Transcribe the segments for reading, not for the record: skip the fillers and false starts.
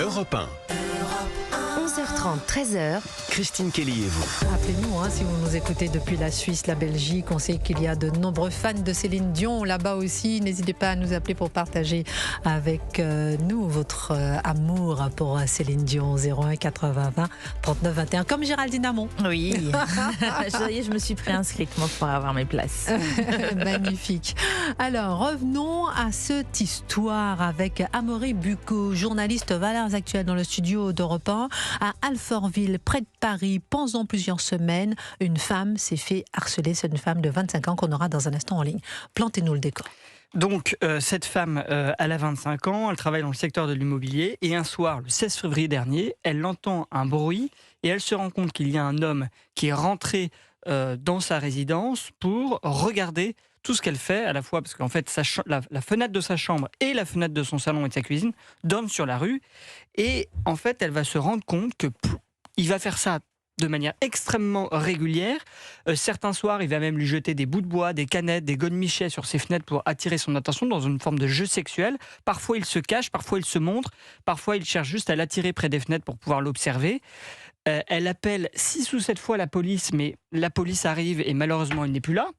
Europe 1. 11h30, 13h. Christine Kelly et vous. Appelez-nous si vous nous écoutez depuis la Suisse, la Belgique. On sait qu'il y a de nombreux fans de Céline Dion là-bas aussi. N'hésitez pas à nous appeler pour partager avec nous votre amour pour Céline Dion. 01 80 20 39 21. Comme Géraldine Amont. Oui, je me suis préinscrite moi pour avoir mes places. Magnifique. Alors, revenons à cette histoire avec Amaury Bucco, journaliste Valeurs Actuelles dans le studio d'Europe 1. À Alfortville, près de Paris, pendant plusieurs semaines, une femme s'est fait harceler. C'est une femme de 25 ans qu'on aura dans un instant en ligne. Plantez-nous le décor. Donc, cette femme, elle a 25 ans, elle travaille dans le secteur de l'immobilier, et un soir, le 16 février dernier, elle entend un bruit, et elle se rend compte qu'il y a un homme qui est rentré dans sa résidence pour regarder tout ce qu'elle fait, à la fois parce qu'en fait, la fenêtre de sa chambre et la fenêtre de son salon et de sa cuisine donnent sur la rue, et en fait, elle va se rendre compte qu'il va faire ça de manière extrêmement régulière. Certains soirs, il va même lui jeter des bouts de bois, des canettes, des godemichets sur ses fenêtres pour attirer son attention dans une forme de jeu sexuel. Parfois, il se cache, parfois, il se montre, parfois, il cherche juste à l'attirer près des fenêtres pour pouvoir l'observer. Elle appelle 6 ou 7 fois la police, mais la police arrive et malheureusement, elle n'est plus là.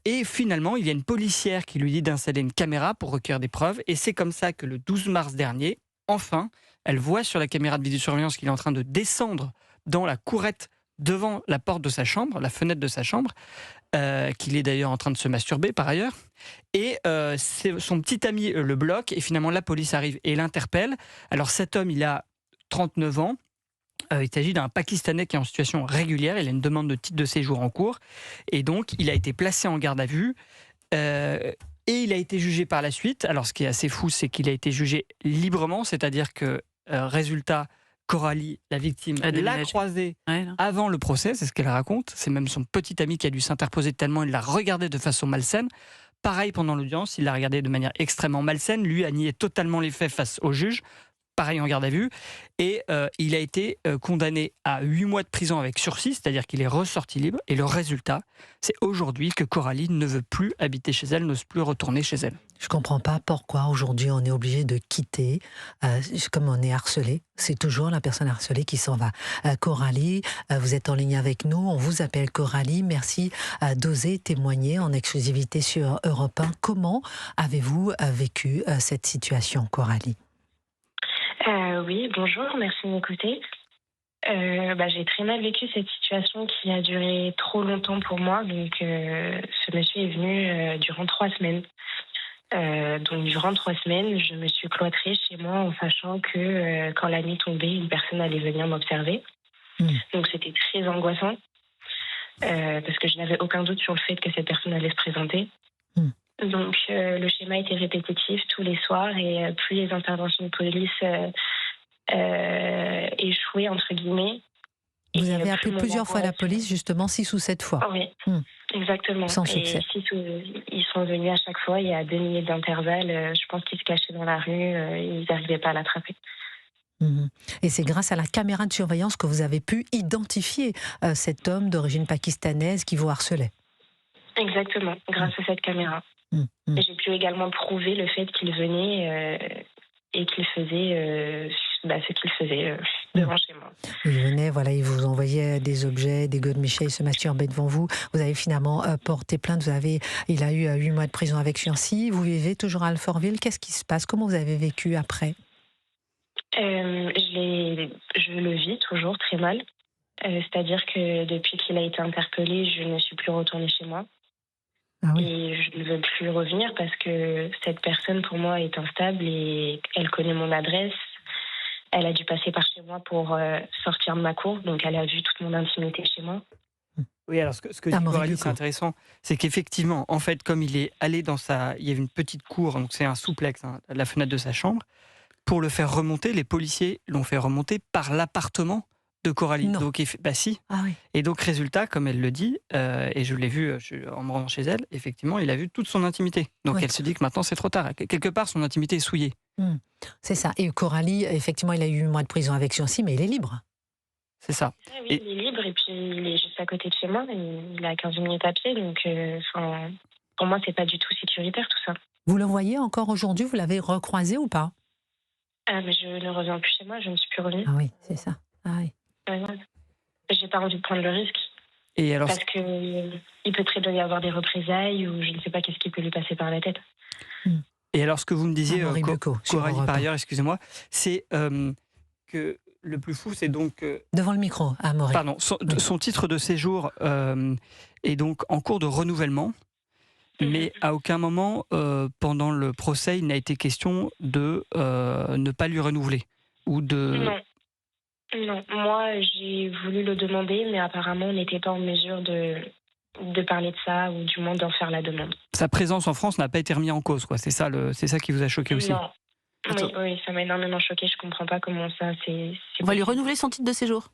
Et finalement, il y a une policière qui lui dit d'installer une caméra pour recueillir des preuves. Et c'est comme ça que le 12 mars dernier, enfin, elle voit sur la caméra de vidéosurveillance qu'il est en train de descendre dans la courette devant la porte de sa chambre, la fenêtre de sa chambre, qu'il est d'ailleurs en train de se masturber par ailleurs. Et son petit ami le bloque et finalement la police arrive et l'interpelle. Alors cet homme, il a 39 ans. Il s'agit d'un Pakistanais qui est en situation régulière. Il a une demande de titre de séjour en cours. Et donc, il a été placé en garde à vue. Et il a été jugé par la suite. Alors, ce qui est assez fou, c'est qu'il a été jugé librement. C'est-à-dire que, résultat, Coralie, la victime, l'a croisé avant le procès. C'est ce qu'elle raconte. C'est même son petit ami qui a dû s'interposer tellement il l'a regardé de façon malsaine. Pareil, pendant l'audience, il l'a regardé de manière extrêmement malsaine. Lui a nié totalement les faits face au juge. Pareil en garde à vue, et il a été condamné à 8 mois de prison avec sursis, c'est-à-dire qu'il est ressorti libre, et le résultat, c'est aujourd'hui que Coralie ne veut plus habiter chez elle, n'ose plus retourner chez elle. Je ne comprends pas pourquoi aujourd'hui on est obligé de quitter, comme on est harcelé, c'est toujours la personne harcelée qui s'en va. Coralie, vous êtes en ligne avec nous, on vous appelle Coralie, merci d'oser témoigner en exclusivité sur Europe 1. Comment avez-vous vécu cette situation, Coralie ? Oui, bonjour, merci de m'écouter. J'ai très mal vécu cette situation qui a duré trop longtemps pour moi. Donc, ce monsieur est venu durant 3 semaines. Donc, durant 3 semaines, je me suis cloîtrée chez moi en sachant que quand la nuit tombait, une personne allait venir m'observer. Donc, c'était très angoissant parce que je n'avais aucun doute sur le fait que cette personne allait se présenter. Donc, le schéma était répétitif tous les soirs et plus les interventions de police échouaient, entre guillemets. Vous avez appelé plusieurs fois la police, justement 6 ou 7 fois. Oui, exactement. Sans succès. Ils sont venus à chaque fois, il y a 2 minutes d'intervalle. Je pense qu'ils se cachaient dans la rue, ils n'arrivaient pas à l'attraper. Et c'est grâce à la caméra de surveillance que vous avez pu identifier cet homme d'origine pakistanaise qui vous harcelait. Exactement, grâce à cette caméra. Et j'ai pu également prouver le fait qu'il venait et qu'il faisait ce qu'il faisait devant chez moi. Il venait, voilà, il vous envoyait des objets, des godemichets, il se masturbait devant vous. Vous avez finalement porté plainte. Il a eu 8 mois de prison avec sursis. Vous vivez toujours à Alfortville. Qu'est-ce qui se passe? Comment vous avez vécu après? Je le vis toujours très mal. C'est-à-dire que depuis qu'il a été interpellé, je ne suis plus retournée chez moi. Ah oui. Et je ne veux plus revenir parce que cette personne, pour moi, est instable et elle connaît mon adresse. Elle a dû passer par chez moi pour sortir de ma cour. Donc, elle a vu toute mon intimité chez moi. Oui, alors ce que dit Coralie, c'est intéressant. C'est qu'effectivement, en fait, comme il est allé il y avait une petite cour, donc c'est un souplex, la fenêtre de sa chambre. Pour le faire remonter, les policiers l'ont fait remonter par l'appartement de Coralie. Non. Donc, si. Ah oui. Et donc, résultat, comme elle le dit, et je l'ai vu en me rendant chez elle, effectivement, il a vu toute son intimité. Donc, elle se dit que maintenant, c'est trop tard. Quelque part, son intimité est souillée. C'est ça. Et Coralie, effectivement, il a eu 8 mois de prison avec sursis, mais il est libre. C'est ça. Oui, il est libre et puis il est juste à côté de chez moi. Il a 15 minutes à pied. Donc, pour moi, c'est pas du tout sécuritaire, tout ça. Vous le voyez encore aujourd'hui? Vous l'avez recroisé ou pas? Ah, mais je ne reviens plus chez moi, je ne suis plus revenue. Ah oui, c'est ça. Ah oui. Ouais. J'ai pas envie de prendre le risque. Et alors, Parce que il peut très bien y avoir des représailles ou je ne sais pas qu'est-ce qui peut lui passer par la tête. ce que vous me disiez, Amaury Bucco, sur Coralie, Europe par 1. ailleurs, excusez-moi, c'est que le plus fou, c'est donc... Devant le micro, Amaury. Pardon, son titre de séjour est donc en cours de renouvellement, mais à aucun moment, pendant le procès, il n'a été question de ne pas lui renouveler. Ou de... Non, moi j'ai voulu le demander, mais apparemment on n'était pas en mesure de parler de ça ou du moins d'en faire la demande. Sa présence en France n'a pas été remise en cause, quoi. C'est ça qui vous a choqué aussi. Non. Oui, ça m'a énormément choqué. Je comprends pas comment ça. On va lui renouveler son titre de séjour.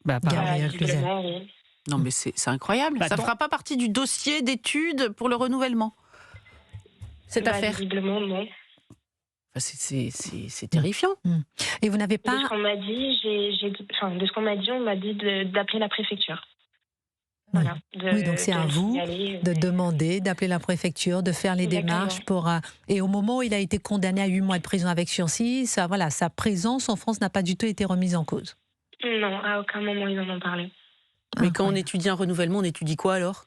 Bah, apparemment. Gabriel Cluzel. visiblement, oui. Non, mais c'est incroyable. Bah, Ça ne attends. fera pas partie du dossier d'études pour le renouvellement. Cette affaire. Visiblement, non. Enfin, c'est terrifiant. Et vous n'avez De pas... ce qu'on m'a dit, de ce qu'on m'a dit, on m'a dit d'appeler la préfecture. Oui. Voilà. Oui, donc c'est de à le vous signaler. de demander, d'appeler la préfecture, de faire les Exactement. démarches pour... Et au moment où il a été condamné à 8 mois de prison avec sursis, sa présence en France n'a pas du tout été remise en cause. Non, à aucun moment ils en ont parlé. Mais quand on Incroyable. étudie un renouvellement, on étudie quoi alors?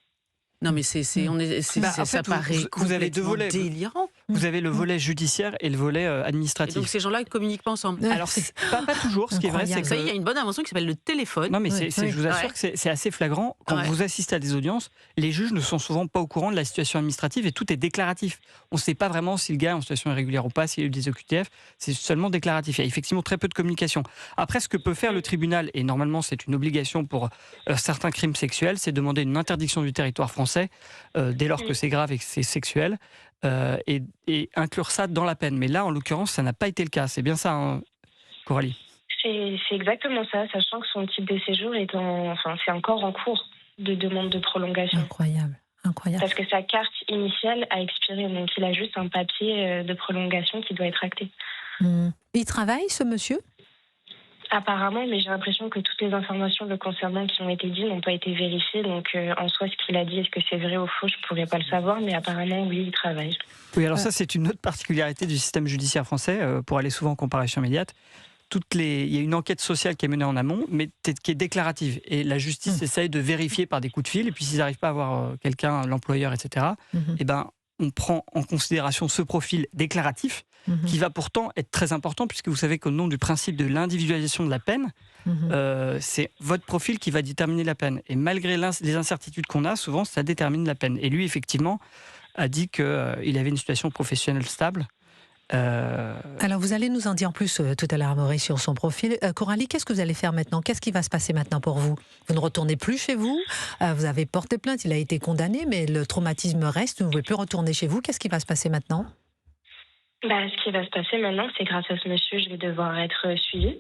Non, mais Bah, en ça fait, paraît vous avez deux complètement volets. délirant. Vous avez le volet judiciaire et le volet Et administratif. donc ces gens-là ne communiquent pas ensemble. Ouais. Alors, pas toujours. Ce qui est vrai, c'est Incroyable. que... Ça y est, il y a une bonne invention qui s'appelle le téléphone. Non, mais Oui, je vous assure Ouais. que c'est assez flagrant. Quand Ouais. vous assistez à des audiences, les juges ne sont souvent pas au courant de la situation administrative et tout est déclaratif. On ne sait pas vraiment si le gars est en situation irrégulière ou pas, s'il a eu des OQTF. C'est seulement déclaratif. Il y a effectivement très peu de communication. Après, ce que peut faire le tribunal, et normalement c'est une obligation pour certains crimes sexuels, c'est demander une interdiction du territoire français dès lors que c'est grave et que c'est sexuel. Et inclure ça dans la peine. Mais là, en l'occurrence, ça n'a pas été le cas. C'est bien ça, hein, Coralie? C'est exactement ça, sachant que son titre de séjour c'est encore en cours de demande de prolongation. Incroyable. Incroyable. Parce que sa carte initiale a expiré, donc il a juste un papier de prolongation qui doit être acté. Il travaille, ce monsieur? Apparemment, mais j'ai l'impression que toutes les informations le concernant qui ont été dites n'ont pas été vérifiées. Donc, en soi, ce qu'il a dit, est-ce que c'est vrai ou faux, je ne pourrais pas le savoir, mais apparemment, oui, il travaille. Oui, alors ça, c'est une autre particularité du système judiciaire français, pour aller souvent en comparution immédiate. Il y a une enquête sociale qui est menée en amont, mais qui est déclarative. Et la justice essaye de vérifier par des coups de fil, et puis s'ils n'arrivent pas à avoir quelqu'un, l'employeur, etc., eh ben, on prend en considération ce profil déclaratif, qui va pourtant être très important, puisque vous savez qu'au nom du principe de l'individualisation de la peine, c'est votre profil qui va déterminer la peine. Et malgré les incertitudes qu'on a, souvent, ça détermine la peine. Et lui, effectivement, a dit qu'il avait une situation professionnelle stable. Alors, vous allez nous en dire plus tout à l'heure, Amaury, sur son profil. Coralie, qu'est-ce que vous allez faire maintenant? Qu'est-ce qui va se passer maintenant pour vous? Vous ne retournez plus chez vous? Vous avez porté plainte, il a été condamné, mais le traumatisme reste, vous ne pouvez plus retourner chez vous. Qu'est-ce qui va se passer maintenant? Ce qui va se passer maintenant, c'est grâce à ce monsieur, je vais devoir être suivie.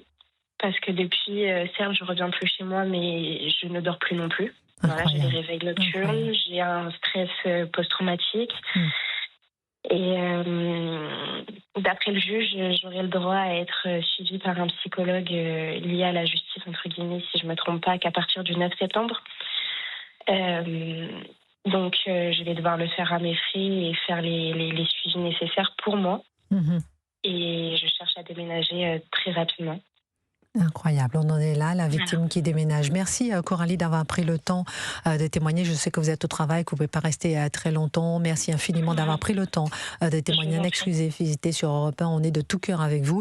Parce que depuis, certes, je reviens plus chez moi, mais je ne dors plus non plus. Voilà, j'ai des réveils nocturnes, j'ai un stress post-traumatique. Et d'après le juge, j'aurai le droit à être suivie par un psychologue lié à la justice, entre guillemets, si je ne me trompe pas, qu'à partir du 9 septembre. Donc, je vais devoir le faire à mes frais et faire les suivis nécessaires pour moi. Et je cherche à déménager très rapidement. Incroyable, on en est là, la victime qui déménage. Merci Coralie d'avoir pris le temps de témoigner. Je sais que vous êtes au travail, que vous ne pouvez pas rester très longtemps. Merci infiniment d'avoir pris le temps de témoigner en exclusivité sur Europe 1. On est de tout cœur avec vous.